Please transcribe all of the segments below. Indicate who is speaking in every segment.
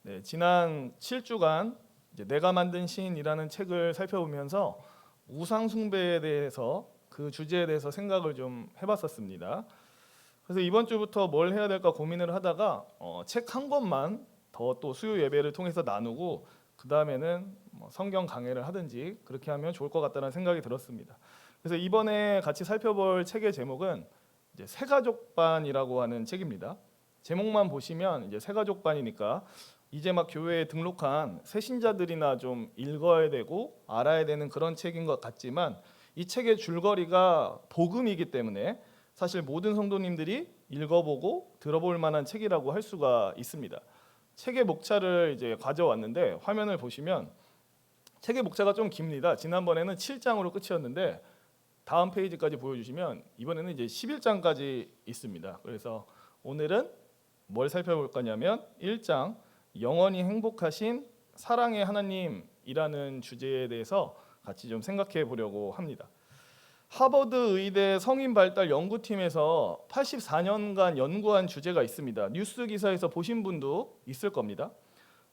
Speaker 1: 네, 지난 7주간 내가 만든 시인이라는 책을 살펴보면서 우상 숭배에 대해서 그 주제에 대해서 생각을 좀 해봤었습니다. 그래서 이번 주부터 뭘 해야 될까 고민을 하다가 책 한 권만 더 또 수요 예배를 통해서 나누고 그 다음에는 성경 강해를 하든지 그렇게 하면 좋을 것 같다는 생각이 들었습니다. 그래서 이번에 같이 살펴볼 책의 제목은 이제 새가족반이라고 하는 책입니다. 제목만 보시면 이제 새가족반이니까 이제 막 교회에 등록한 새신자들이나 좀 읽어야 되고 알아야 되는 그런 책인 것 같지만 이 책의 줄거리가 복음이기 때문에 사실 모든 성도님들이 읽어보고 들어볼 만한 책이라고 할 수가 있습니다. 책의 목차를 이제 가져왔는데 화면을 보시면 책의 목차가 좀 깁니다. 지난번에는 7장으로 끝이었는데 다음 페이지까지 보여주시면 이번에는 이제 11장까지 있습니다. 그래서 오늘은 뭘 살펴볼 거냐면 1장 영원히 행복하신 사랑의 하나님이라는 주제에 대해서 같이 좀 생각해 보려고 합니다. 하버드 의대 성인 발달 연구팀에서 84년간 연구한 주제가 있습니다. 뉴스 기사에서 보신 분도 있을 겁니다.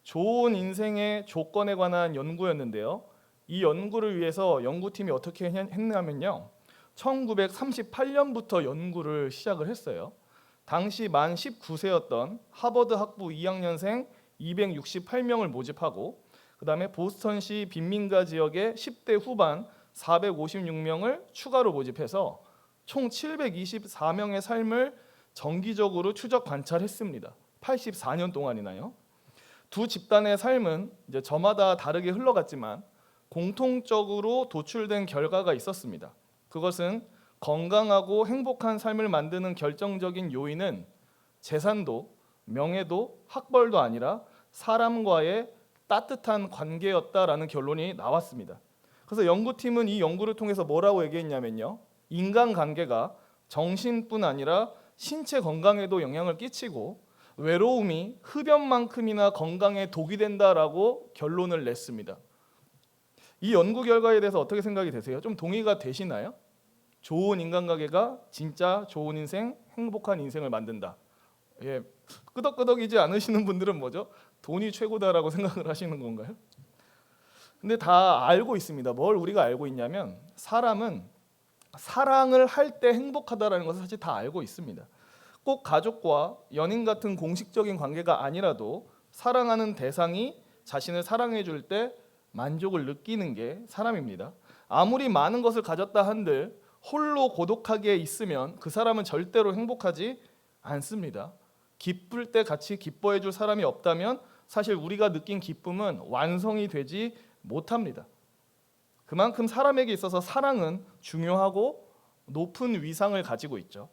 Speaker 1: 좋은 인생의 조건에 관한 연구였는데요. 이 연구를 위해서 연구팀이 어떻게 했냐면요. 1938년부터 연구를 시작을 했어요. 당시 만 19세였던 하버드 학부 2학년생 268명을 모집하고 그 다음에 보스턴시 빈민가 지역의 10대 후반 456명을 추가로 모집해서 총 724명의 삶을 정기적으로 추적 관찰했습니다. 84년 동안이나요. 두 집단의 삶은 이제 저마다 다르게 흘러갔지만 공통적으로 도출된 결과가 있었습니다. 그것은 건강하고 행복한 삶을 만드는 결정적인 요인은 재산도 명예도 학벌도 아니라 사람과의 따뜻한 관계였다라는 결론이 나왔습니다. 그래서 연구팀은 이 연구를 통해서 뭐라고 얘기했냐면요. 인간관계가 정신뿐 아니라 신체 건강에도 영향을 끼치고 외로움이 흡연만큼이나 건강에 독이 된다라고 결론을 냈습니다. 이 연구 결과에 대해서 어떻게 생각이 되세요? 좀 동의가 되시나요? 좋은 인간관계가 진짜 좋은 인생, 행복한 인생을 만든다. 예, 끄덕끄덕이지 않으시는 분들은 뭐죠? 돈이 최고다라고 생각을 하시는 건가요? 근데 다 알고 있습니다. 뭘 우리가 알고 있냐면 사람은 사랑을 할 때 행복하다라는 것을 사실 다 알고 있습니다. 꼭 가족과 연인 같은 공식적인 관계가 아니라도 사랑하는 대상이 자신을 사랑해 줄 때 만족을 느끼는 게 사람입니다. 아무리 많은 것을 가졌다 한들 홀로 고독하게 있으면 그 사람은 절대로 행복하지 않습니다. 기쁠 때 같이 기뻐해 줄 사람이 없다면 사실 우리가 느낀 기쁨은 완성이 되지 못합니다. 그만큼 사람에게 있어서 사랑은 중요하고 높은 위상을 가지고 있죠.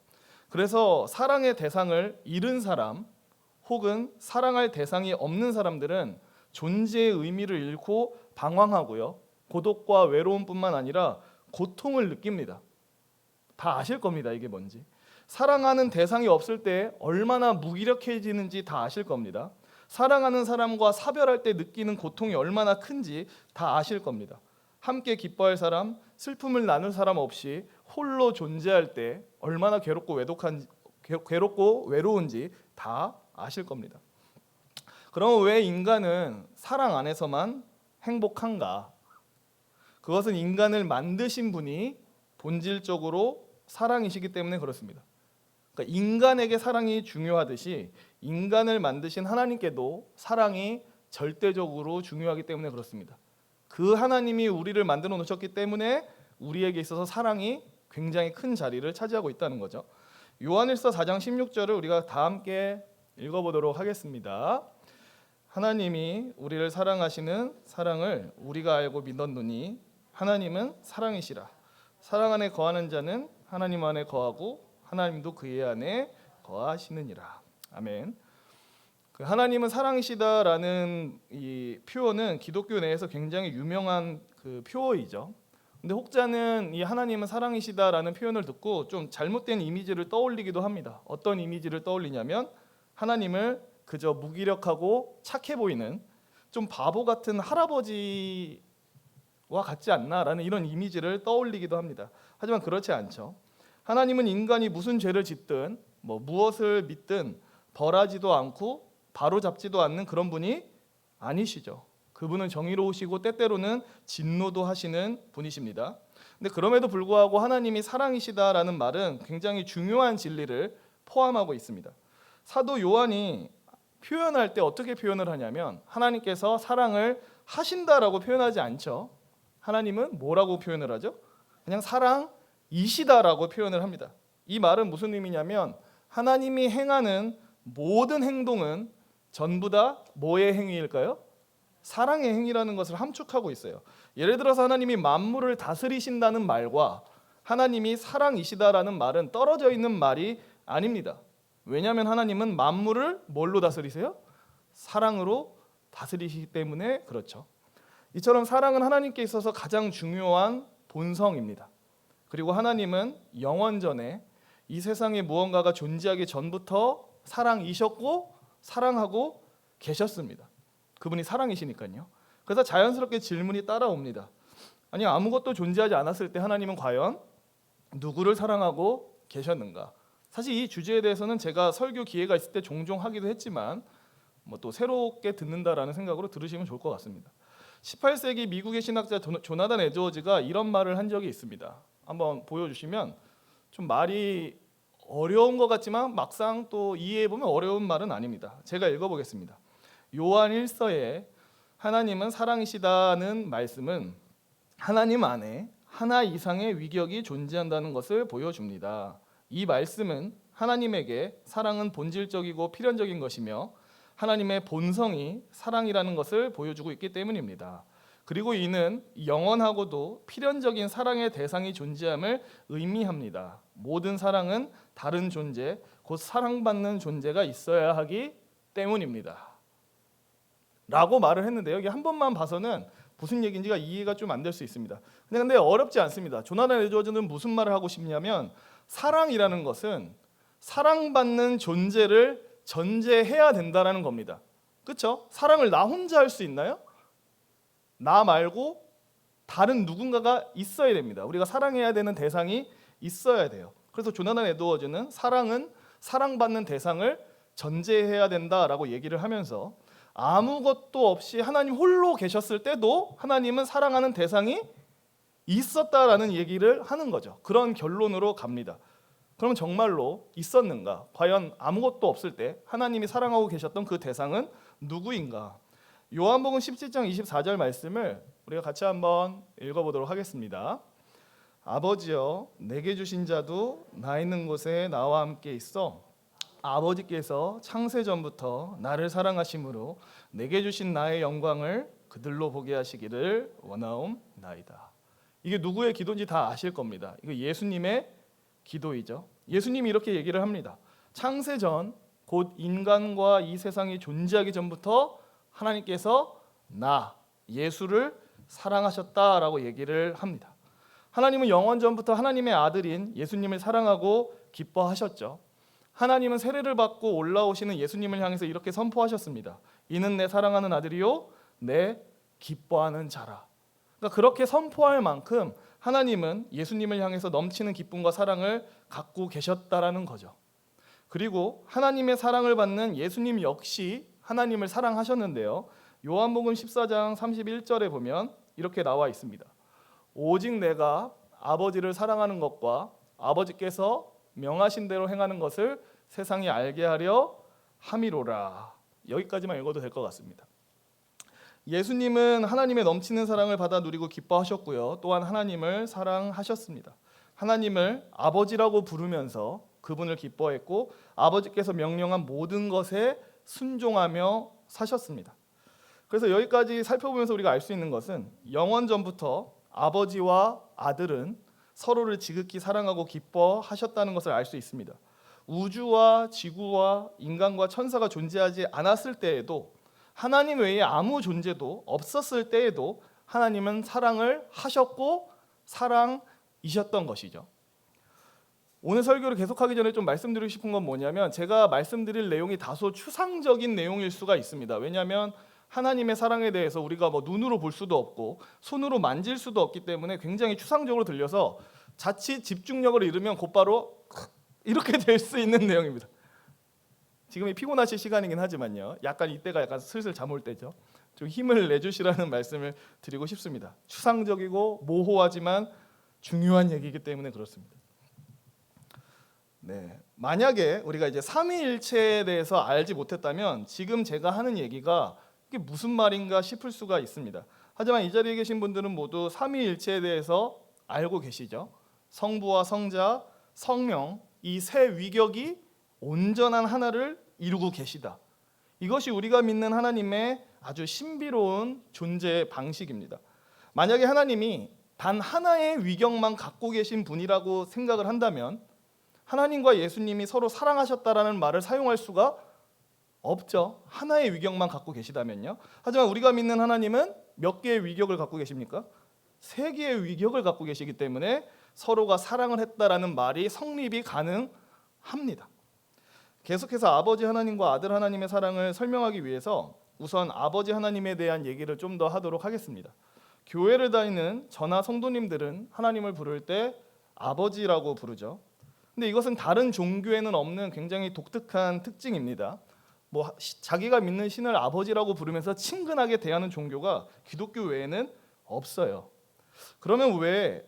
Speaker 1: 그래서 사랑의 대상을 잃은 사람 혹은 사랑할 대상이 없는 사람들은 존재의 의미를 잃고 방황하고요. 고독과 외로움뿐만 아니라 고통을 느낍니다. 다 아실 겁니다. 이게 뭔지. 사랑하는 대상이 없을 때 얼마나 무기력해지는지 다 아실 겁니다. 사랑하는 사람과 사별할 때 느끼는 고통이 얼마나 큰지 다 아실 겁니다. 함께 기뻐할 사람, 슬픔을 나눌 사람 없이 홀로 존재할 때 얼마나 괴롭고 외로운지 다 아실 겁니다. 그럼 왜 인간은 사랑 안에서만 행복한가? 그것은 인간을 만드신 분이 본질적으로 사랑이시기 때문에 그렇습니다. 그러니까 인간에게 사랑이 중요하듯이 인간을 만드신 하나님께도 사랑이 절대적으로 중요하기 때문에 그렇습니다. 그 하나님이 우리를 만들어 놓으셨기 때문에 우리에게 있어서 사랑이 굉장히 큰 자리를 차지하고 있다는 거죠. 요한일서 4장 16절을 우리가 다 함께 읽어보도록 하겠습니다. 하나님이 우리를 사랑하시는 사랑을 우리가 알고 믿었노니 하나님은 사랑이시라. 사랑 안에 거하는 자는 하나님 안에 거하고 하나님도 그의 안에 거하시느니라. 아멘. 그 하나님은 사랑이시다라는 이 표현은 기독교 내에서 굉장히 유명한 그 표어이죠. 근데 혹자는 이 하나님은 사랑이시다라는 표현을 듣고 좀 잘못된 이미지를 떠올리기도 합니다. 어떤 이미지를 떠올리냐면 하나님을 그저 무기력하고 착해 보이는 좀 바보 같은 할아버지와 같지 않나라는 이런 이미지를 떠올리기도 합니다. 하지만 그렇지 않죠. 하나님은 인간이 무슨 죄를 짓든 무엇을 믿든 벌하지도 않고 바로잡지도 않는 그런 분이 아니시죠. 그분은 정의로우시고 때때로는 진노도 하시는 분이십니다. 근데 그럼에도 불구하고 하나님이 사랑이시다라는 말은 굉장히 중요한 진리를 포함하고 있습니다. 사도 요한이 표현할 때 어떻게 표현을 하냐면 하나님께서 사랑을 하신다라고 표현하지 않죠. 하나님은 뭐라고 표현을 하죠? 그냥 사랑이시다라고 표현을 합니다. 이 말은 무슨 의미냐면 하나님이 행하는 모든 행동은 전부 다 뭐의 행위일까요? 사랑의 행위라는 것을 함축하고 있어요. 예를 들어서 하나님이 만물을 다스리신다는 말과 하나님이 사랑이시다라는 말은 떨어져 있는 말이 아닙니다. 왜냐하면 하나님은 만물을 뭘로 다스리세요? 사랑으로 다스리시기 때문에 그렇죠. 이처럼 사랑은 하나님께 있어서 가장 중요한 본성입니다. 그리고 하나님은 영원전에 이 세상에 무언가가 존재하기 전부터 사랑이셨고 사랑하고 계셨습니다. 그분이 사랑이시니까요. 그래서 자연스럽게 질문이 따라옵니다. 아니 아무것도 존재하지 않았을 때 하나님은 과연 누구를 사랑하고 계셨는가? 사실 이 주제에 대해서는 제가 설교 기회가 있을 때 종종 하기도 했지만 또 새롭게 듣는다라는 생각으로 들으시면 좋을 것 같습니다. 18세기 미국의 신학자 조나단 에드워즈가 이런 말을 한 적이 있습니다. 한번 보여주시면 좀 말이 어려운 것 같지만 막상 또 이해해보면 어려운 말은 아닙니다. 제가 읽어보겠습니다. 요한 1서에 하나님은 사랑이시다는 말씀은 하나님 안에 하나 이상의 위격이 존재한다는 것을 보여줍니다. 이 말씀은 하나님에게 사랑은 본질적이고 필연적인 것이며 하나님의 본성이 사랑이라는 것을 보여주고 있기 때문입니다. 그리고 이는 영원하고도 필연적인 사랑의 대상이 존재함을 의미합니다. 모든 사랑은 다른 존재, 곧 사랑받는 존재가 있어야 하기 때문입니다. 라고 말을 했는데요. 이게 한 번만 봐서는 무슨 얘기인지가 이해가 좀 안 될 수 있습니다. 근데 어렵지 않습니다. 조나단 에드워즈는 무슨 말을 하고 싶냐면 사랑이라는 것은 사랑받는 존재를 전제해야 된다는 겁니다. 그렇죠? 사랑을 나 혼자 할 수 있나요? 나 말고 다른 누군가가 있어야 됩니다. 우리가 사랑해야 되는 대상이 있어야 돼요. 그래서 조나단 에드워즈는 사랑은 사랑받는 대상을 전제해야 된다라고 얘기를 하면서 아무것도 없이 하나님 홀로 계셨을 때도 하나님은 사랑하는 대상이 있었다라는 얘기를 하는 거죠. 그런 결론으로 갑니다. 그럼 정말로 있었는가? 과연 아무것도 없을 때 하나님이 사랑하고 계셨던 그 대상은 누구인가? 요한복음 17장 24절 말씀을 우리가 같이 한번 읽어보도록 하겠습니다. 아버지여 내게 주신 자도 나 있는 곳에 나와 함께 있어 아버지께서 창세전부터 나를 사랑하심으로 내게 주신 나의 영광을 그들로 보게 하시기를 원하옵나이다. 이게 누구의 기도인지 다 아실 겁니다. 이거 예수님의 기도이죠. 예수님이 이렇게 얘기를 합니다. 창세전 곧 인간과 이 세상이 존재하기 전부터 하나님께서 나 예수를 사랑하셨다라고 얘기를 합니다. 하나님은 영원 전부터 하나님의 아들인 예수님을 사랑하고 기뻐하셨죠. 하나님은 세례를 받고 올라오시는 예수님을 향해서 이렇게 선포하셨습니다. 이는 내 사랑하는 아들이요 내 기뻐하는 자라. 그러니까 그렇게 선포할 만큼 하나님은 예수님을 향해서 넘치는 기쁨과 사랑을 갖고 계셨다라는 거죠. 그리고 하나님의 사랑을 받는 예수님 역시 하나님을 사랑하셨는데요. 요한복음 14장 31절에 보면 이렇게 나와 있습니다. 오직 내가 아버지를 사랑하는 것과 아버지께서 명하신 대로 행하는 것을 세상이 알게 하려 함이로라. 여기까지만 읽어도 될 것 같습니다. 예수님은 하나님의 넘치는 사랑을 받아 누리고 기뻐하셨고요. 또한 하나님을 사랑하셨습니다. 하나님을 아버지라고 부르면서 그분을 기뻐했고 아버지께서 명령한 모든 것에 순종하며 사셨습니다. 그래서 여기까지 살펴보면서 우리가 알 수 있는 것은 영원 전부터 아버지와 아들은 서로를 지극히 사랑하고 기뻐하셨다는 것을 알 수 있습니다. 우주와 지구와 인간과 천사가 존재하지 않았을 때에도 하나님 외에 아무 존재도 없었을 때에도 하나님은 사랑을 하셨고 사랑이셨던 것이죠. 오늘 설교를 계속하기 전에 좀 말씀드리고 싶은 건 뭐냐면 제가 말씀드릴 내용이 다소 추상적인 내용일 수가 있습니다. 왜냐하면 하나님의 사랑에 대해서 우리가 눈으로 볼 수도 없고 손으로 만질 수도 없기 때문에 굉장히 추상적으로 들려서 자칫 집중력을 잃으면 곧바로 이렇게 될 수 있는 내용입니다. 지금이 피곤하실 시간이긴 하지만요. 약간 이때가 약간 슬슬 잠 올 때죠. 좀 힘을 내주시라는 말씀을 드리고 싶습니다. 추상적이고 모호하지만 중요한 얘기이기 때문에 그렇습니다. 네, 만약에 우리가 이제 삼위일체에 대해서 알지 못했다면 지금 제가 하는 얘기가 이게 무슨 말인가 싶을 수가 있습니다. 하지만 이 자리에 계신 분들은 모두 삼위일체에 대해서 알고 계시죠. 성부와 성자, 성령 이 세 위격이 온전한 하나를 이루고 계시다. 이것이 우리가 믿는 하나님의 아주 신비로운 존재 방식입니다. 만약에 하나님이 단 하나의 위격만 갖고 계신 분이라고 생각을 한다면 하나님과 예수님이 서로 사랑하셨다라는 말을 사용할 수가 없죠. 하나의 위격만 갖고 계시다면요. 하지만 우리가 믿는 하나님은 몇 개의 위격을 갖고 계십니까? 세 개의 위격을 갖고 계시기 때문에 서로가 사랑을 했다라는 말이 성립이 가능합니다. 계속해서 아버지 하나님과 아들 하나님의 사랑을 설명하기 위해서 우선 아버지 하나님에 대한 얘기를 좀 더 하도록 하겠습니다. 교회를 다니는 저나 성도님들은 하나님을 부를 때 아버지라고 부르죠. 근데 이것은 다른 종교에는 없는 굉장히 독특한 특징입니다. 자기가 믿는 신을 아버지라고 부르면서 친근하게 대하는 종교가 기독교 외에는 없어요. 그러면 왜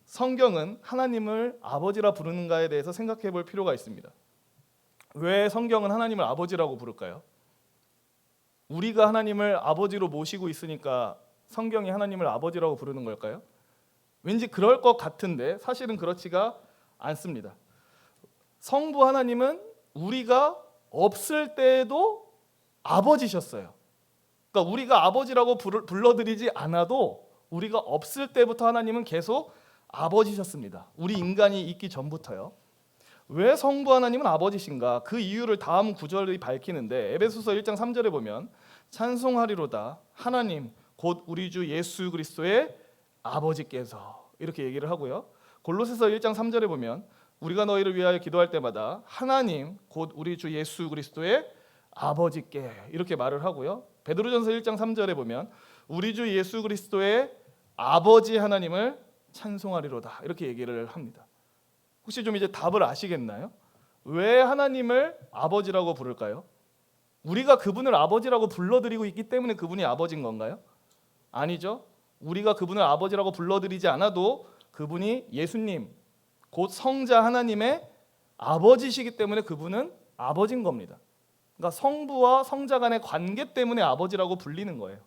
Speaker 1: 성경은 하나님을 아버지라 부르는가에 대해서 생각해 볼 필요가 있습니다. 왜 성경은 하나님을 아버지라고 부를까요? 우리가 하나님을 아버지로 모시고 있으니까 성경이 하나님을 아버지라고 부르는 걸까요? 왠지 그럴 것 같은데 사실은 그렇지가 않습니다. 성부 하나님은 우리가 없을 때에도 아버지셨어요. 그러니까 우리가 아버지라고 불러드리지 않아도 우리가 없을 때부터 하나님은 계속 아버지셨습니다. 우리 인간이 있기 전부터요. 왜 성부 하나님은 아버지신가? 그 이유를 다음 구절이 밝히는데 에베소서 1장 3절에 보면 찬송하리로다 하나님 곧 우리 주 예수 그리스도의 아버지께서 이렇게 얘기를 하고요. 골로새서 1장 3절에 보면 우리가 너희를 위하여 기도할 때마다 하나님 곧 우리 주 예수 그리스도의 아버지께 이렇게 말을 하고요. 베드로전서 1장 3절에 보면 우리 주 예수 그리스도의 아버지 하나님을 찬송하리로다 이렇게 얘기를 합니다. 혹시 좀 이제 답을 아시겠나요? 왜 하나님을 아버지라고 부를까요? 우리가 그분을 아버지라고 불러드리고 있기 때문에 그분이 아버지인 건가요? 아니죠. 우리가 그분을 아버지라고 불러드리지 않아도 그분이 예수님, 곧 성자 하나님의 아버지시기 때문에 그분은 아버지인 겁니다. 그러니까 성부와 성자 간의 관계 때문에 아버지라고 불리는 거예요.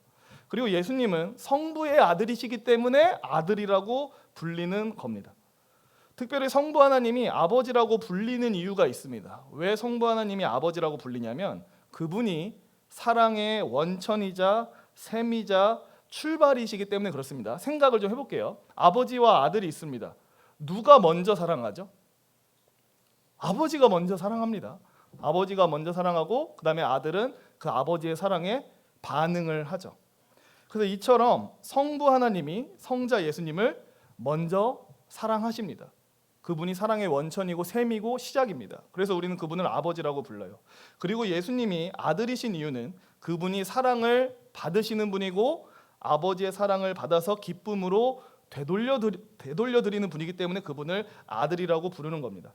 Speaker 1: 그리고 예수님은 성부의 아들이시기 때문에 아들이라고 불리는 겁니다. 특별히 성부 하나님이 아버지라고 불리는 이유가 있습니다. 왜 성부 하나님이 아버지라고 불리냐면 그분이 사랑의 원천이자 셈이자 출발이시기 때문에 그렇습니다. 생각을 좀 해볼게요. 아버지와 아들이 있습니다. 누가 먼저 사랑하죠? 아버지가 먼저 사랑합니다. 아버지가 먼저 사랑하고 그 다음에 아들은 그 아버지의 사랑에 반응을 하죠. 그래서 이처럼 성부 하나님이 성자 예수님을 먼저 사랑하십니다. 그분이 사랑의 원천이고 셈이고 시작입니다. 그래서 우리는 그분을 아버지라고 불러요. 그리고 예수님이 아들이신 이유는 그분이 사랑을 받으시는 분이고 아버지의 사랑을 받아서 기쁨으로 되돌려드리는 분이기 때문에 그분을 아들이라고 부르는 겁니다.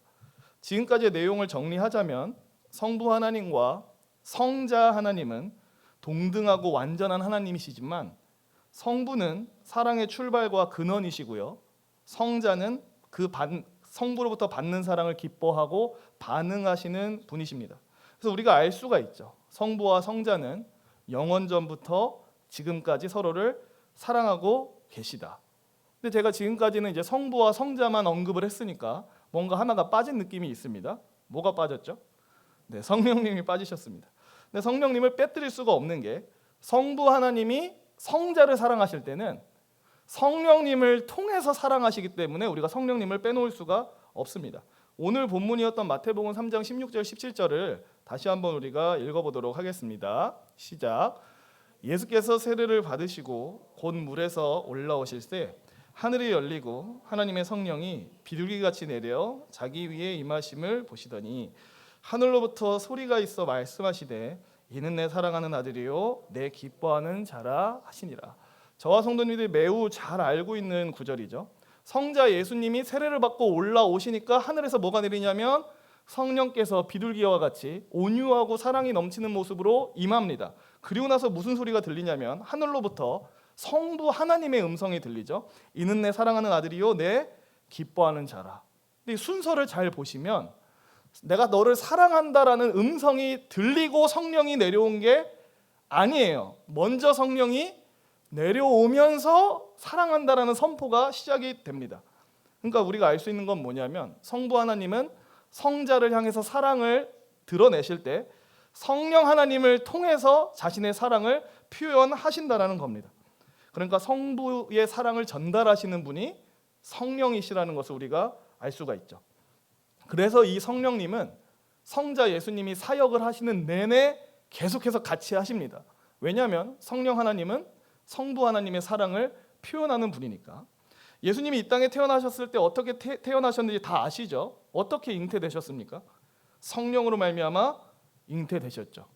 Speaker 1: 지금까지의 내용을 정리하자면 성부 하나님과 성자 하나님은 동등하고 완전한 하나님이시지만 성부는 사랑의 출발과 근원이시고요. 성자는 성부로부터 받는 사랑을 기뻐하고 반응하시는 분이십니다. 그래서 우리가 알 수가 있죠. 성부와 성자는 영원전부터 지금까지 서로를 사랑하고 계시다. 근데 제가 지금까지는 이제 성부와 성자만 언급을 했으니까 뭔가 하나가 빠진 느낌이 있습니다. 뭐가 빠졌죠? 네, 성령님이 빠지셨습니다. 근데 성령님을 빼뜨릴 수가 없는 게 성부 하나님이 성자를 사랑하실 때는 성령님을 통해서 사랑하시기 때문에 우리가 성령님을 빼놓을 수가 없습니다. 오늘 본문이었던 마태복음 3장 16절 17절을 다시 한번 우리가 읽어보도록 하겠습니다. 시작. 예수께서 세례를 받으시고 곧 물에서 올라오실새 하늘이 열리고 하나님의 성령이 비둘기같이 내려 자기 위에 임하심을 보시더니 하늘로부터 소리가 있어 말씀하시되 이는 내 사랑하는 아들이요 내 기뻐하는 자라 하시니라. 저와 성도님들이 매우 잘 알고 있는 구절이죠. 성자 예수님이 세례를 받고 올라오시니까 하늘에서 뭐가 내리냐면 성령께서 비둘기와 같이 온유하고 사랑이 넘치는 모습으로 임합니다. 그리고 나서 무슨 소리가 들리냐면 하늘로부터 성부 하나님의 음성이 들리죠. 이는 내 사랑하는 아들이요 내 기뻐하는 자라. 근데 이 순서를 잘 보시면 내가 너를 사랑한다라는 음성이 들리고 성령이 내려온 게 아니에요. 먼저 성령이 내려오면서 사랑한다라는 선포가 시작이 됩니다. 그러니까 우리가 알 수 있는 건 뭐냐면 성부 하나님은 성자를 향해서 사랑을 드러내실 때 성령 하나님을 통해서 자신의 사랑을 표현하신다라는 겁니다. 그러니까 성부의 사랑을 전달하시는 분이 성령이시라는 것을 우리가 알 수가 있죠. 그래서 이 성령님은 성자 예수님이 사역을 하시는 내내 계속해서 같이 하십니다. 왜냐하면 성령 하나님은 성부 하나님의 사랑을 표현하는 분이니까. 예수님이 이 땅에 태어나셨을 때 어떻게 태어나셨는지 다 아시죠? 어떻게 잉태되셨습니까? 성령으로 말미암아 잉태되셨죠.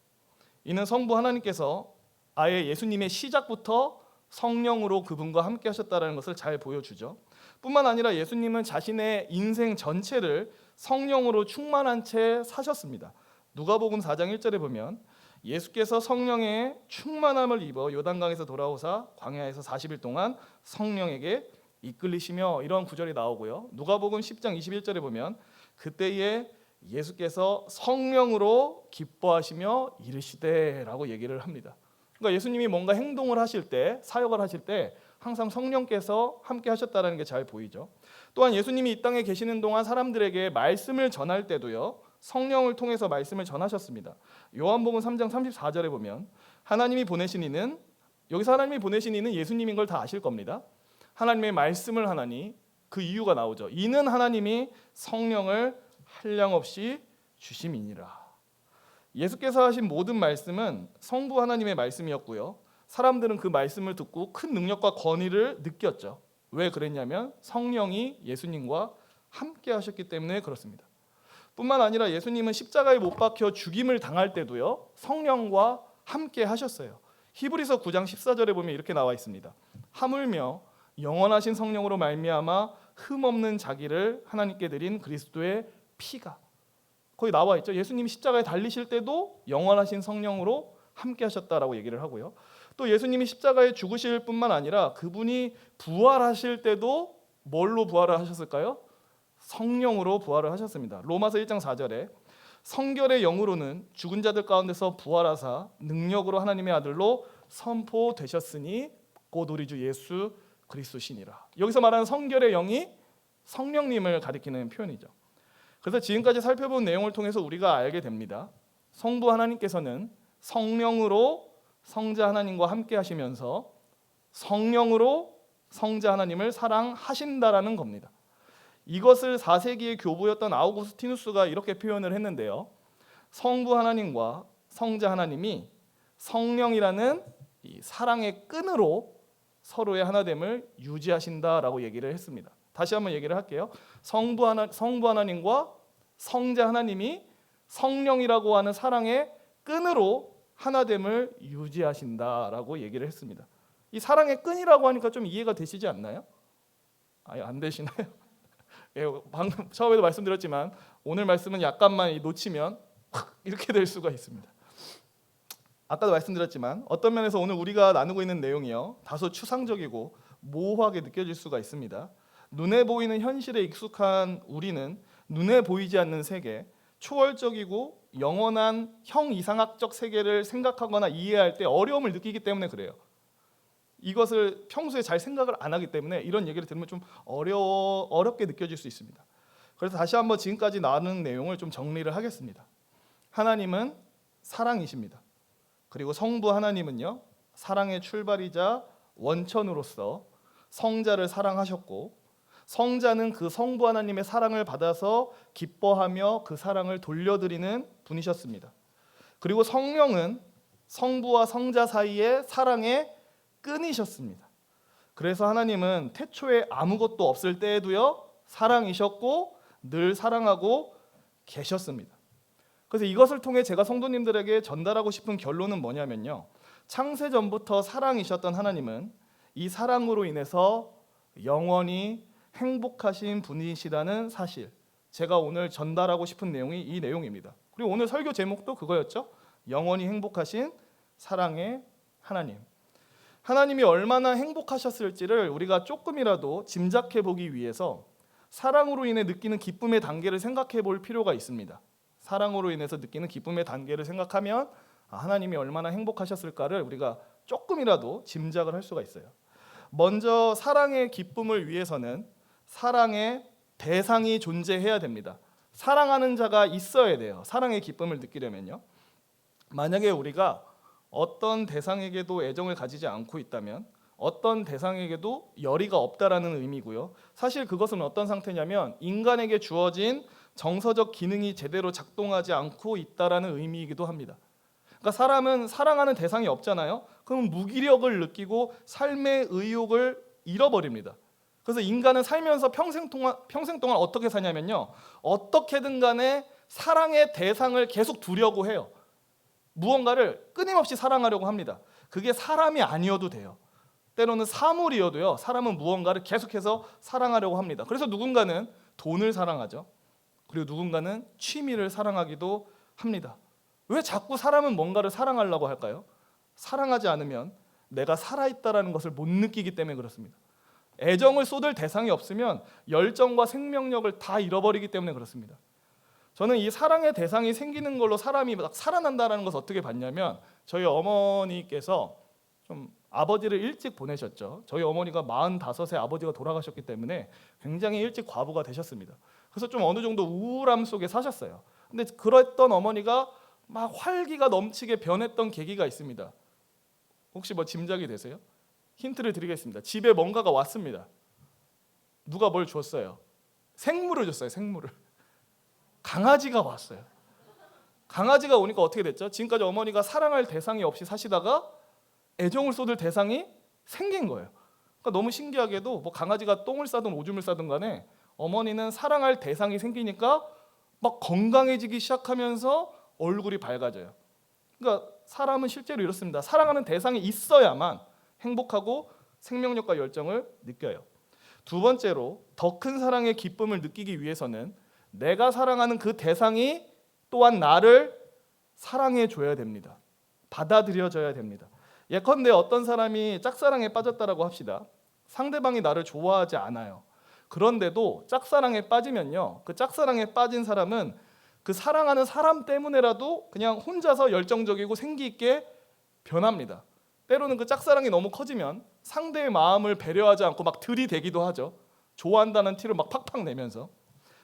Speaker 1: 이는 성부 하나님께서 아예 예수님의 시작부터 성령으로 그분과 함께 하셨다는 것을 잘 보여주죠. 뿐만 아니라 예수님은 자신의 인생 전체를 성령으로 충만한 채 사셨습니다. 누가복음 4장 1절에 보면 예수께서 성령의 충만함을 입어 요단강에서 돌아오사 광야에서 40일 동안 성령에게 이끌리시며 이런 구절이 나오고요. 누가복음 10장 21절에 보면 그때에 예수께서 성령으로 기뻐하시며 이르시되라고 얘기를 합니다. 그러니까 예수님이 뭔가 행동을 하실 때, 사역을 하실 때 항상 성령께서 함께 하셨다는 게 잘 보이죠. 또한 예수님이 이 땅에 계시는 동안 사람들에게 말씀을 전할 때도요. 성령을 통해서 말씀을 전하셨습니다. 요한복음 3장 34절에 보면 하나님이 보내신 이는, 여기서 하나님이 보내신 이는 예수님인 걸 다 아실 겁니다. 하나님의 말씀을 하나니 그 이유가 나오죠. 이는 하나님이 성령을 한량없이 주심이니라. 예수께서 하신 모든 말씀은 성부 하나님의 말씀이었고요. 사람들은 그 말씀을 듣고 큰 능력과 권위를 느꼈죠. 왜 그랬냐면 성령이 예수님과 함께 하셨기 때문에 그렇습니다. 뿐만 아니라 예수님은 십자가에 못 박혀 죽임을 당할 때도요. 성령과 함께 하셨어요. 히브리서 9장 14절에 보면 이렇게 나와 있습니다. 하물며 영원하신 성령으로 말미암아 흠없는 자기를 하나님께 드린 그리스도의 피가, 거기 나와 있죠. 예수님이 십자가에 달리실 때도 영원하신 성령으로 함께 하셨다라고 얘기를 하고요. 또 예수님이 십자가에 죽으실 뿐만 아니라 그분이 부활하실 때도 뭘로 부활을 하셨을까요? 성령으로 부활을 하셨습니다. 로마서 1장 4절에 성결의 영으로는 죽은 자들 가운데서 부활하사 능력으로 하나님의 아들로 선포되셨으니 곧 우리 주 예수 그리스도시니라. 여기서 말하는 성결의 영이 성령님을 가리키는 표현이죠. 그래서 지금까지 살펴본 내용을 통해서 우리가 알게 됩니다. 성부 하나님께서는 성령으로 성자 하나님과 함께 하시면서 성령으로 성자 하나님을 사랑하신다라는 겁니다. 이것을 4세기의 교부였던 아우구스티누스가 이렇게 표현을 했는데요. 성부 하나님과 성자 하나님이 성령이라는 이 사랑의 끈으로 서로의 하나됨을 유지하신다라고 얘기를 했습니다. 다시 한번 얘기를 할게요. 성부 하나님과 성자 하나님이 성령이라고 하는 사랑의 끈으로 하나됨을 유지하신다라고 얘기를 했습니다. 이 사랑의 끈이라고 하니까 좀 이해가 되시지 않나요? 아예 안 되시나요? 예, 방금 처음에도 말씀드렸지만 오늘 말씀은 약간만 놓치면 확 이렇게 될 수가 있습니다. 아까도 말씀드렸지만 어떤 면에서 오늘 우리가 나누고 있는 내용이요 다소 추상적이고 모호하게 느껴질 수가 있습니다. 눈에 보이는 현실에 익숙한 우리는 눈에 보이지 않는 세계, 초월적이고 영원한 형이상학적 세계를 생각하거나 이해할 때 어려움을 느끼기 때문에 그래요. 이것을 평소에 잘 생각을 안 하기 때문에 이런 얘기를 들으면 좀 어렵게 느껴질 수 있습니다. 그래서 다시 한번 지금까지 나눈 내용을 좀 정리를 하겠습니다. 하나님은 사랑이십니다. 그리고 성부 하나님은요 사랑의 출발이자 원천으로서 성자를 사랑하셨고 성자는 그 성부 하나님의 사랑을 받아서 기뻐하며 그 사랑을 돌려드리는 분이셨습니다. 그리고 성령은 성부와 성자 사이의 사랑의 끈이셨습니다. 그래서 하나님은 태초에 아무것도 없을 때에도요 사랑이셨고 늘 사랑하고 계셨습니다. 그래서 이것을 통해 제가 성도님들에게 전달하고 싶은 결론은 뭐냐면요, 창세 전부터 사랑이셨던 하나님은 이 사랑으로 인해서 영원히 행복하신 분이시라는 사실, 제가 오늘 전달하고 싶은 내용이 이 내용입니다. 그리고 오늘 설교 제목도 그거였죠. 영원히 행복하신 사랑의 하나님. 하나님이 얼마나 행복하셨을지를 우리가 조금이라도 짐작해 보기 위해서 사랑으로 인해 느끼는 기쁨의 단계를 생각해 볼 필요가 있습니다. 사랑으로 인해서 느끼는 기쁨의 단계를 생각하면 하나님이 얼마나 행복하셨을까를 우리가 조금이라도 짐작을 할 수가 있어요. 먼저 사랑의 기쁨을 위해서는 사랑의 대상이 존재해야 됩니다. 사랑하는 자가 있어야 돼요. 사랑의 기쁨을 느끼려면요. 만약에 우리가 어떤 대상에게도 애정을 가지지 않고 있다면 어떤 대상에게도 열의가 없다라는 의미고요. 사실 그것은 어떤 상태냐면 인간에게 주어진 정서적 기능이 제대로 작동하지 않고 있다라는 의미이기도 합니다. 그러니까 사람은 사랑하는 대상이 없잖아요. 그럼 무기력을 느끼고 삶의 의욕을 잃어버립니다. 그래서 인간은 살면서 평생 동안 어떻게 사냐면요. 어떻게든 간에 사랑의 대상을 계속 두려고 해요. 무언가를 끊임없이 사랑하려고 합니다. 그게 사람이 아니어도 돼요. 때로는 사물이어도요. 사람은 무언가를 계속해서 사랑하려고 합니다. 그래서 누군가는 돈을 사랑하죠. 그리고 누군가는 취미를 사랑하기도 합니다. 왜 자꾸 사람은 뭔가를 사랑하려고 할까요? 사랑하지 않으면 내가 살아있다는 것을 못 느끼기 때문에 그렇습니다. 애정을 쏟을 대상이 없으면 열정과 생명력을 다 잃어버리기 때문에 그렇습니다. 저는 이 사랑의 대상이 생기는 걸로 사람이 막 살아난다는 것을 어떻게 봤냐면 저희 어머니께서 좀 아버지를 일찍 보내셨죠. 저희 어머니가 45세 아버지가 돌아가셨기 때문에 굉장히 일찍 과부가 되셨습니다. 그래서 좀 어느 정도 우울함 속에 사셨어요. 근데 그랬던 어머니가 막 활기가 넘치게 변했던 계기가 있습니다. 혹시 뭐 짐작이 되세요? 힌트를 드리겠습니다. 집에 뭔가가 왔습니다. 누가 뭘 줬어요? 생물을 줬어요. 생물을. 강아지가 왔어요. 강아지가 오니까 어떻게 됐죠? 지금까지 어머니가 사랑할 대상이 없이 사시다가 애정을 쏟을 대상이 생긴 거예요. 그러니까 너무 신기하게도 뭐 강아지가 똥을 싸든 오줌을 싸든 간에 어머니는 사랑할 대상이 생기니까 막 건강해지기 시작하면서 얼굴이 밝아져요. 그러니까 사람은 실제로 이렇습니다. 사랑하는 대상이 있어야만 행복하고 생명력과 열정을 느껴요. 두 번째로 더 큰 사랑의 기쁨을 느끼기 위해서는 내가 사랑하는 그 대상이 또한 나를 사랑해 줘야 됩니다. 받아들여져야 됩니다. 예컨대 어떤 사람이 짝사랑에 빠졌다라고 합시다. 상대방이 나를 좋아하지 않아요. 그런데도 짝사랑에 빠지면요. 그 짝사랑에 빠진 사람은 그 사랑하는 사람 때문에라도 그냥 혼자서 열정적이고 생기 있게 변합니다. 때로는 그 짝사랑이 너무 커지면 상대의 마음을 배려하지 않고 막 들이대기도 하죠. 좋아한다는 티를 막 팍팍 내면서.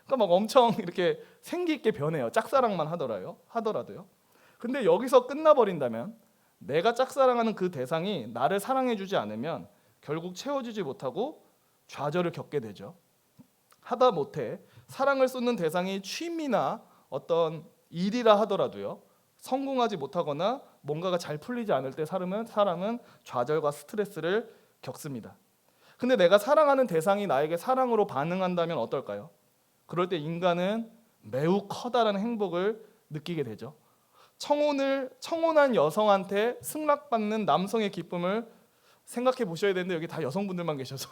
Speaker 1: 그러니까 막 엄청 이렇게 생기 있게 변해요. 짝사랑만 하더라도요. 근데 여기서 끝나버린다면 내가 짝사랑하는 그 대상이 나를 사랑해주지 않으면 결국 채워주지 못하고 좌절을 겪게 되죠. 하다 못해 사랑을 쏟는 대상이 취미나 어떤 일이라 하더라도요. 성공하지 못하거나 뭔가가 잘 풀리지 않을 때 사람은 좌절과 스트레스를 겪습니다. 근데 내가 사랑하는 대상이 나에게 사랑으로 반응한다면 어떨까요? 그럴 때 인간은 매우 커다란 행복을 느끼게 되죠. 청혼한 여성한테 승낙받는 남성의 기쁨을 생각해 보셔야 되는데 여기 다 여성분들만 계셔서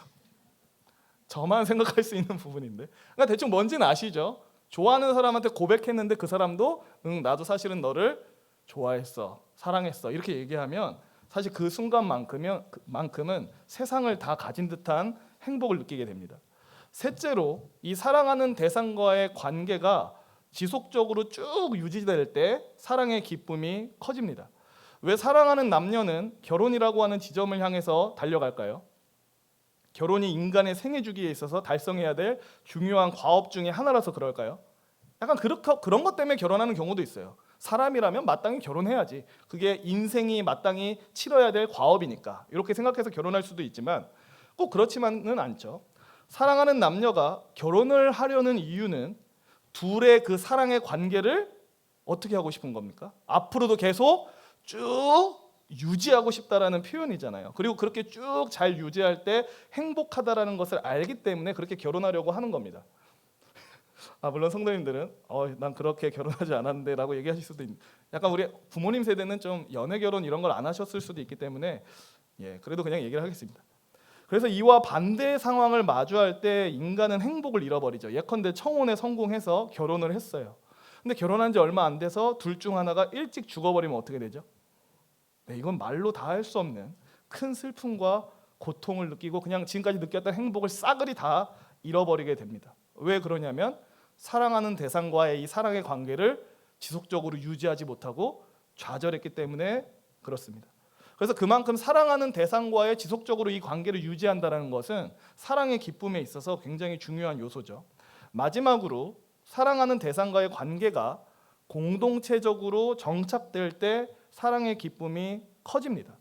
Speaker 1: 저만 생각할 수 있는 부분인데 그러니까 대충 뭔지는 아시죠? 좋아하는 사람한테 고백했는데 그 사람도 나도 사실은 너를 좋아했어, 사랑했어 이렇게 얘기하면 사실 그 순간만큼은 세상을 다 가진 듯한 행복을 느끼게 됩니다. 셋째로 이 사랑하는 대상과의 관계가 지속적으로 쭉 유지될 때 사랑의 기쁨이 커집니다. 왜 사랑하는 남녀는 결혼이라고 하는 지점을 향해서 달려갈까요? 결혼이 인간의 생애 주기에 있어서 달성해야 될 중요한 과업 중에 하나라서 그럴까요? 약간 그런 것 때문에 결혼하는 경우도 있어요. 사람이라면 마땅히 결혼해야지. 그게 인생이 마땅히 치러야 될 과업이니까. 이렇게 생각해서 결혼할 수도 있지만 꼭 그렇지만은 않죠. 사랑하는 남녀가 결혼을 하려는 이유는 둘의 그 사랑의 관계를 어떻게 하고 싶은 겁니까? 앞으로도 계속 쭉 유지하고 싶다라는 표현이잖아요. 그리고 그렇게 쭉 잘 유지할 때 행복하다라는 것을 알기 때문에 그렇게 결혼하려고 하는 겁니다. 물론 성도님들은 난 그렇게 결혼하지 않았는데 라고 얘기하실 수도 있는, 약간 우리 부모님 세대는 좀 연애 결혼 이런 걸 안 하셨을 수도 있기 때문에 그래도 그냥 얘기를 하겠습니다. 그래서 이와 반대의 상황을 마주할 때 인간은 행복을 잃어버리죠. 예컨대 청혼에 성공해서 결혼을 했어요. 근데 결혼한 지 얼마 안 돼서 둘 중 하나가 일찍 죽어버리면 어떻게 되죠? 네, 이건 말로 다 할 수 없는 큰 슬픔과 고통을 느끼고 그냥 지금까지 느꼈던 행복을 싸그리 다 잃어버리게 됩니다. 왜 그러냐면 사랑하는 대상과의 이 사랑의 관계를 지속적으로 유지하지 못하고 좌절했기 때문에 그렇습니다. 그래서 그만큼 사랑하는 대상과의 지속적으로 이 관계를 유지한다는 것은 사랑의 기쁨에 있어서 굉장히 중요한 요소죠. 마지막으로 사랑하는 대상과의 관계가 공동체적으로 정착될 때 사랑의 기쁨이 커집니다.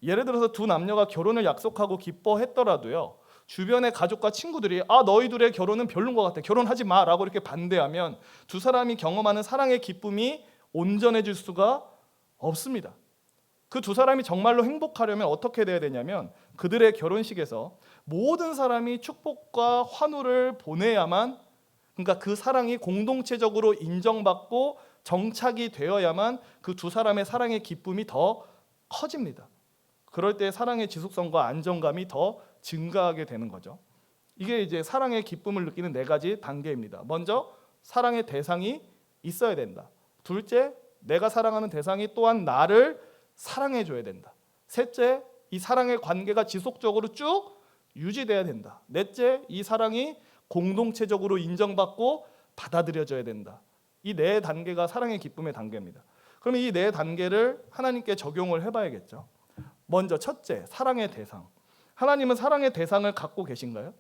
Speaker 1: 예를 들어서 두 남녀가 결혼을 약속하고 기뻐했더라도요, 주변의 가족과 친구들이 너희 둘의 결혼은 별론 것 같아, 결혼하지 마 라고 이렇게 반대하면 두 사람이 경험하는 사랑의 기쁨이 온전해질 수가 없습니다. 그 두 사람이 정말로 행복하려면 어떻게 돼야 되냐면 그들의 결혼식에서 모든 사람이 축복과 환호를 보내야만, 그러니까 그 사랑이 공동체적으로 인정받고 정착이 되어야만 그 두 사람의 사랑의 기쁨이 더 커집니다. 그럴 때 사랑의 지속성과 안정감이 더 증가하게 되는 거죠. 이게 이제 사랑의 기쁨을 느끼는 네 가지 단계입니다. 먼저 사랑의 대상이 있어야 된다. 둘째, 내가 사랑하는 대상이 또한 나를 사랑해 줘야 된다. 셋째, 이 사랑의 관계가 지속적으로 쭉 유지돼야 된다. 넷째, 이 사랑이 공동체적으로 인정받고 받아들여져야 된다. 이 네 단계가 사랑의 기쁨의 단계입니다. 그럼 이 네 단계를 하나님께 적용을 해봐야겠죠. 먼저 첫째, 사랑의 대상. 하나님은 사랑의 대상을 갖고 계신가요?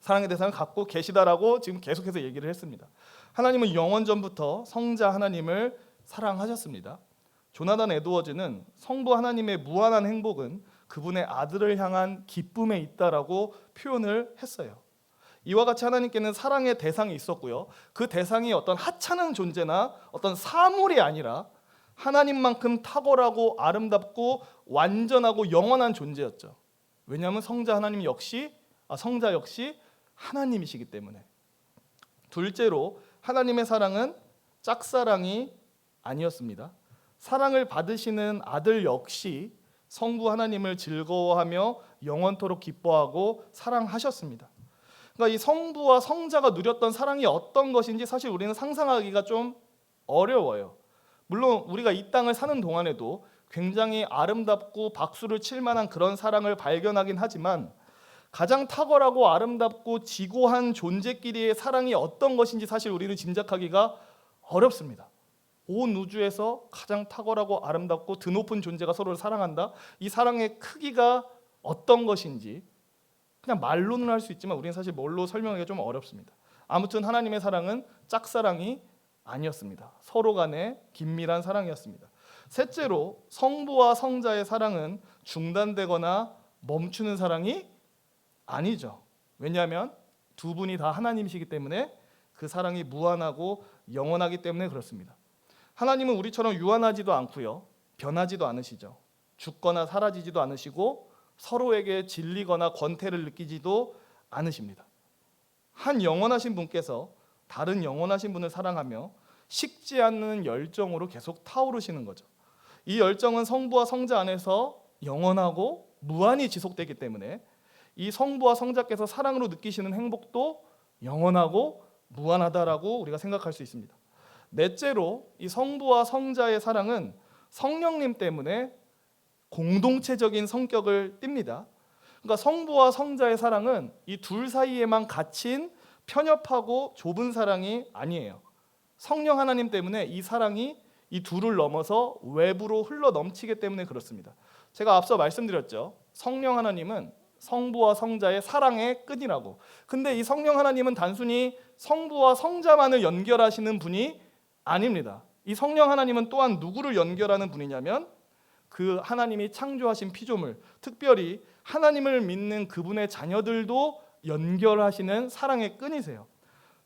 Speaker 1: 사랑의 대상을 갖고 계시다라고 지금 계속해서 얘기를 했습니다. 하나님은 영원 전부터 성자 하나님을 사랑하셨습니다. 조나단 에드워즈는 성부 하나님의 무한한 행복은 그분의 아들을 향한 기쁨에 있다라고 표현을 했어요. 이와 같이 하나님께는 사랑의 대상이 있었고요. 그 대상이 어떤 하찮은 존재나 어떤 사물이 아니라 하나님만큼 탁월하고 아름답고 완전하고 영원한 존재였죠. 왜냐하면 성자 역시 하나님이시기 때문에. 둘째로 하나님의 사랑은 짝사랑이 아니었습니다. 사랑을 받으시는 아들 역시 성부 하나님을 즐거워하며 영원토록 기뻐하고 사랑하셨습니다. 그러니까 이 성부와 성자가 누렸던 사랑이 어떤 것인지 사실 우리는 상상하기가 좀 어려워요. 물론 우리가 이 땅을 사는 동안에도 굉장히 아름답고 박수를 칠 만한 그런 사랑을 발견하긴 하지만 가장 탁월하고 아름답고 지고한 존재끼리의 사랑이 어떤 것인지 사실 우리는 짐작하기가 어렵습니다. 온 우주에서 가장 탁월하고 아름답고 드높은 존재가 서로를 사랑한다. 이 사랑의 크기가 어떤 것인지 그냥 말로는 할 수 있지만 우리는 사실 뭘로 설명하기가 좀 어렵습니다. 아무튼 하나님의 사랑은 짝사랑이 아니었습니다. 서로 간의 긴밀한 사랑이었습니다. 셋째로 성부와 성자의 사랑은 중단되거나 멈추는 사랑이 아니죠. 왜냐하면 두 분이 다 하나님이시기 때문에 그 사랑이 무한하고 영원하기 때문에 그렇습니다. 하나님은 우리처럼 유한하지도 않고요, 변하지도 않으시죠. 죽거나 사라지지도 않으시고 서로에게 질리거나 권태를 느끼지도 않으십니다. 한 영원하신 분께서 다른 영원하신 분을 사랑하며 식지 않는 열정으로 계속 타오르시는 거죠. 이 열정은 성부와 성자 안에서 영원하고 무한히 지속되기 때문에 이 성부와 성자께서 사랑으로 느끼시는 행복도 영원하고 무한하다라고 우리가 생각할 수 있습니다. 넷째로 이 성부와 성자의 사랑은 성령님 때문에 공동체적인 성격을 띱니다. 그러니까 성부와 성자의 사랑은 이 둘 사이에만 갇힌 편협하고 좁은 사랑이 아니에요. 성령 하나님 때문에 이 사랑이 이 둘을 넘어서 외부로 흘러 넘치기 때문에 그렇습니다. 제가 앞서 말씀드렸죠. 성령 하나님은 성부와 성자의 사랑의 끈이라고. 근데 이 성령 하나님은 단순히 성부와 성자만을 연결하시는 분이 아닙니다. 이 성령 하나님은 또한 누구를 연결하는 분이냐면 그 하나님이 창조하신 피조물, 특별히 하나님을 믿는 그분의 자녀들도 연결하시는 사랑의 끈이세요.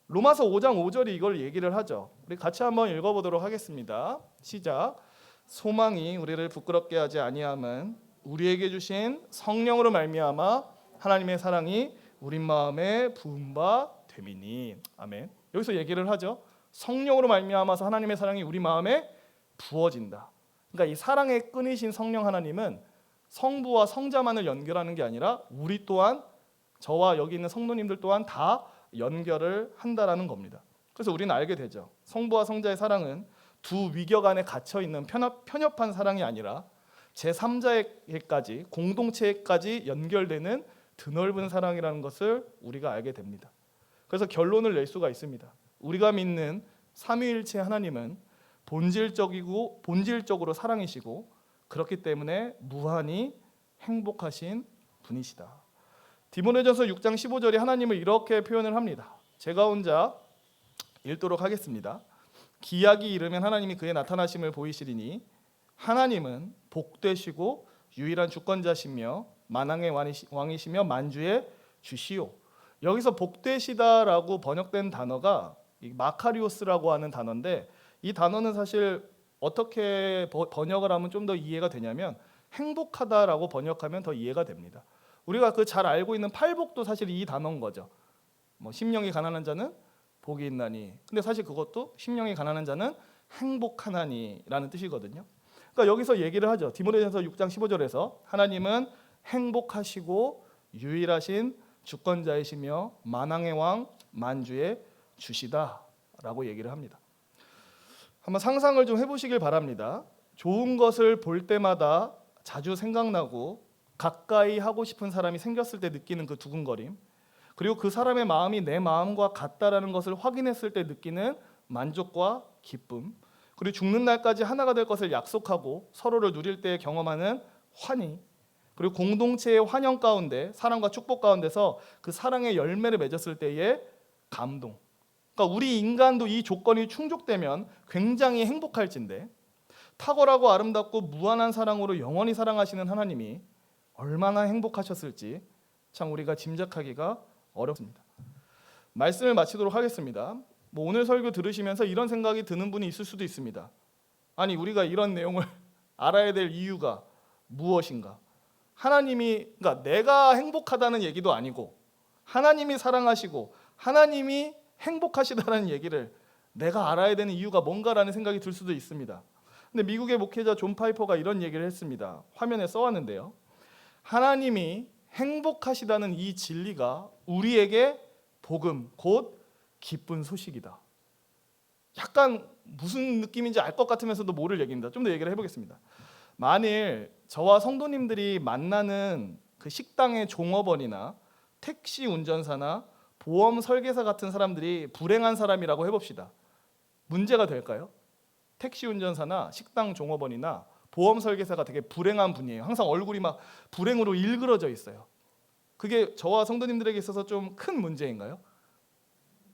Speaker 1: 로마서 5장 5절이 이걸 얘기를 하죠. 우리 같이 한번 읽어보도록 하겠습니다. 시작. 소망이 우리를 부끄럽게 하지 아니함은 우리에게 주신 성령으로 말미암아 하나님의 사랑이 우리 마음에 부은 바 됨이니. 아멘. 여기서 얘기를 하죠. 성령으로 말미암아서 하나님의 사랑이 우리 마음에 부어진다. 그러니까 이 사랑의 끈이신 성령 하나님은 성부와 성자만을 연결하는 게 아니라 우리 또한, 저와 여기 있는 성도님들 또한 다 연결을 한다라는 겁니다. 그래서 우리는 알게 되죠. 성부와 성자의 사랑은 두 위격 안에 갇혀 있는 편협한 사랑이 아니라 제3자에게까지, 공동체에까지 연결되는 드넓은 사랑이라는 것을 우리가 알게 됩니다. 그래서 결론을 낼 수가 있습니다. 우리가 믿는 삼위일체 하나님은 본질적으로 사랑이시고, 그렇기 때문에 무한히 행복하신 분이시다. 디모데전서 6장 15절에 하나님을 이렇게 표현을 합니다. 제가 혼자 읽도록 하겠습니다. 기약이 이르면 하나님이 그의 나타나심을 보이시리니 하나님은 복되시고 유일한 주권자시며 만왕의 왕이시며 만주의 주시오. 여기서 복되시다라고 번역된 단어가 마카리오스라고 하는 단어인데, 이 단어는 사실 어떻게 번역을 하면 좀 더 이해가 되냐면 행복하다라고 번역하면 더 이해가 됩니다. 우리가 그 잘 알고 있는 팔복도 사실 이 단어인 거죠. 심령이 가난한 자는 복이 있나니. 근데 사실 그것도 심령이 가난한 자는 행복하나니라는 뜻이거든요. 그러니까 여기서 얘기를 하죠. 디모데전서 6장 15절에서 하나님은 행복하시고 유일하신 주권자이시며 만왕의 왕 만주의 주시다라고 얘기를 합니다. 한번 상상을 좀 해보시길 바랍니다. 좋은 것을 볼 때마다 자주 생각나고 가까이 하고 싶은 사람이 생겼을 때 느끼는 그 두근거림, 그리고 그 사람의 마음이 내 마음과 같다라는 것을 확인했을 때 느끼는 만족과 기쁨, 그리고 죽는 날까지 하나가 될 것을 약속하고 서로를 누릴 때 경험하는 환희, 그리고 공동체의 환영 가운데, 사랑과 축복 가운데서 그 사랑의 열매를 맺었을 때의 감동. 그러니까 우리 인간도 이 조건이 충족되면 굉장히 행복할진데, 탁월하고 아름답고 무한한 사랑으로 영원히 사랑하시는 하나님이 얼마나 행복하셨을지 참 우리가 짐작하기가 어렵습니다. 말씀을 마치도록 하겠습니다. 오늘 설교 들으시면서 이런 생각이 드는 분이 있을 수도 있습니다. 아니, 우리가 이런 내용을 알아야 될 이유가 무엇인가? 하나님이, 그러니까 내가 행복하다는 얘기도 아니고 하나님이 사랑하시고 하나님이 행복하시다라는 얘기를 내가 알아야 되는 이유가 뭔가라는 생각이 들 수도 있습니다. 근데 미국의 목회자 존 파이퍼가 이런 얘기를 했습니다. 화면에 써왔는데요. 하나님이 행복하시다는 이 진리가 우리에게 복음, 곧 기쁜 소식이다. 약간 무슨 느낌인지 알 것 같으면서도 모를 얘기입니다. 좀 더 얘기를 해보겠습니다. 만일 저와 성도님들이 만나는 그 식당의 종업원이나 택시 운전사나 보험 설계사 같은 사람들이 불행한 사람이라고 해봅시다. 문제가 될까요? 택시 운전사나 식당 종업원이나 보험 설계사가 되게 불행한 분이에요. 항상 얼굴이 막 불행으로 일그러져 있어요. 그게 저와 성도님들에게 있어서 좀 큰 문제인가요?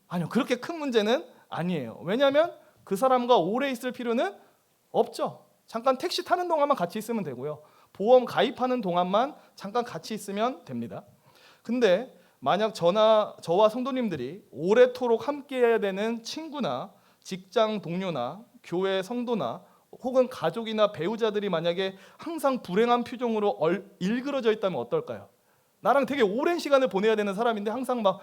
Speaker 1: 아니요, 그렇게 큰 문제는 아니에요. 왜냐하면 그 사람과 오래 있을 필요는 없죠. 잠깐 택시 타는 동안만 같이 있으면 되고요. 보험 가입하는 동안만 잠깐 같이 있으면 됩니다. 근데 만약 저와 성도님들이 오래도록 함께해야 되는 친구나 직장 동료나 교회 성도나 혹은 가족이나 배우자들이 만약에 항상 불행한 표정으로 일그러져 있다면 어떨까요? 나랑 되게 오랜 시간을 보내야 되는 사람인데 항상 막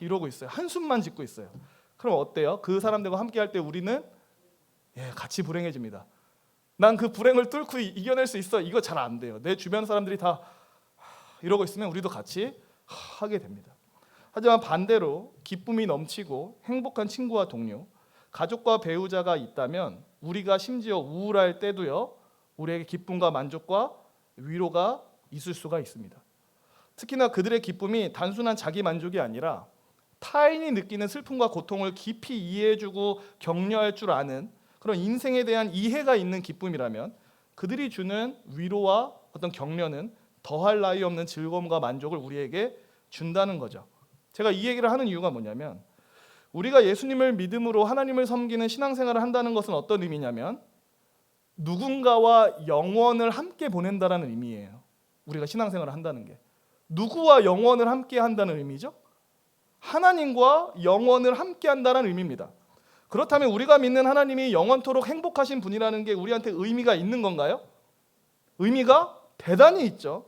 Speaker 1: 이러고 있어요. 한숨만 짓고 있어요. 그럼 어때요? 그 사람들과 함께할 때 우리는 같이 불행해집니다. 난 그 불행을 뚫고 이겨낼 수 있어. 이거 잘 안 돼요. 내 주변 사람들이 다 이러고 있으면 우리도 같이 하게 됩니다. 하지만 반대로 기쁨이 넘치고 행복한 친구와 동료, 가족과 배우자가 있다면 우리가 심지어 우울할 때도요, 우리에게 기쁨과 만족과 위로가 있을 수가 있습니다. 특히나 그들의 기쁨이 단순한 자기 만족이 아니라 타인이 느끼는 슬픔과 고통을 깊이 이해해주고 격려할 줄 아는 그런 인생에 대한 이해가 있는 기쁨이라면 그들이 주는 위로와 어떤 격려는 더할 나위 없는 즐거움과 만족을 우리에게 준다는 거죠. 제가 이 얘기를 하는 이유가 뭐냐면, 우리가 예수님을 믿음으로 하나님을 섬기는 신앙생활을 한다는 것은 어떤 의미냐면 누군가와 영원을 함께 보낸다라는 의미예요. 우리가 신앙생활을 한다는 게 누구와 영원을 함께 한다는 의미죠? 하나님과 영원을 함께 한다는 의미입니다. 그렇다면 우리가 믿는 하나님이 영원토록 행복하신 분이라는 게 우리한테 의미가 있는 건가요? 의미가 대단히 있죠.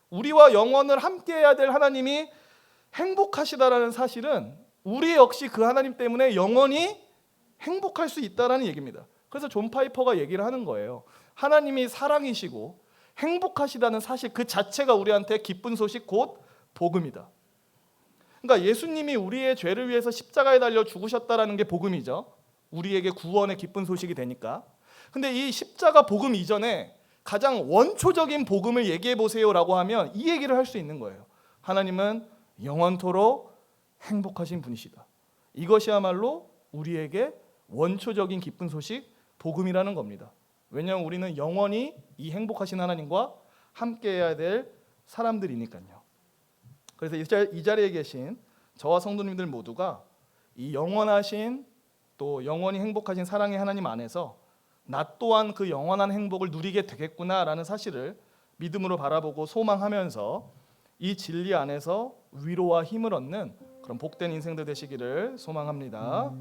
Speaker 1: 우리와 영원을 함께 해야 될 하나님이 행복하시다라는 사실은 우리 역시 그 하나님 때문에 영원히 행복할 수 있다라는 얘기입니다. 그래서 존 파이퍼가 얘기를 하는 거예요. 하나님이 사랑이시고 행복하시다는 사실 그 자체가 우리한테 기쁜 소식 곧 복음이다. 그러니까 예수님이 우리의 죄를 위해서 십자가에 달려 죽으셨다라는 게 복음이죠. 우리에게 구원의 기쁜 소식이 되니까. 근데 이 십자가 복음 이전에 가장 원초적인 복음을 얘기해 보세요라고 하면 이 얘기를 할 수 있는 거예요. 하나님은 영원토록 행복하신 분이시다. 이것이야말로 우리에게 원초적인 기쁜 소식 복음이라는 겁니다. 왜냐하면 우리는 영원히 이 행복하신 하나님과 함께해야 될 사람들이니까요. 그래서 이 자리에 계신 저와 성도님들 모두가 이 영원하신 또 영원히 행복하신 사랑의 하나님 안에서 나 또한 그 영원한 행복을 누리게 되겠구나라는 사실을 믿음으로 바라보고 소망하면서 이 진리 안에서 위로와 힘을 얻는 그런 복된 인생들 되시기를 소망합니다.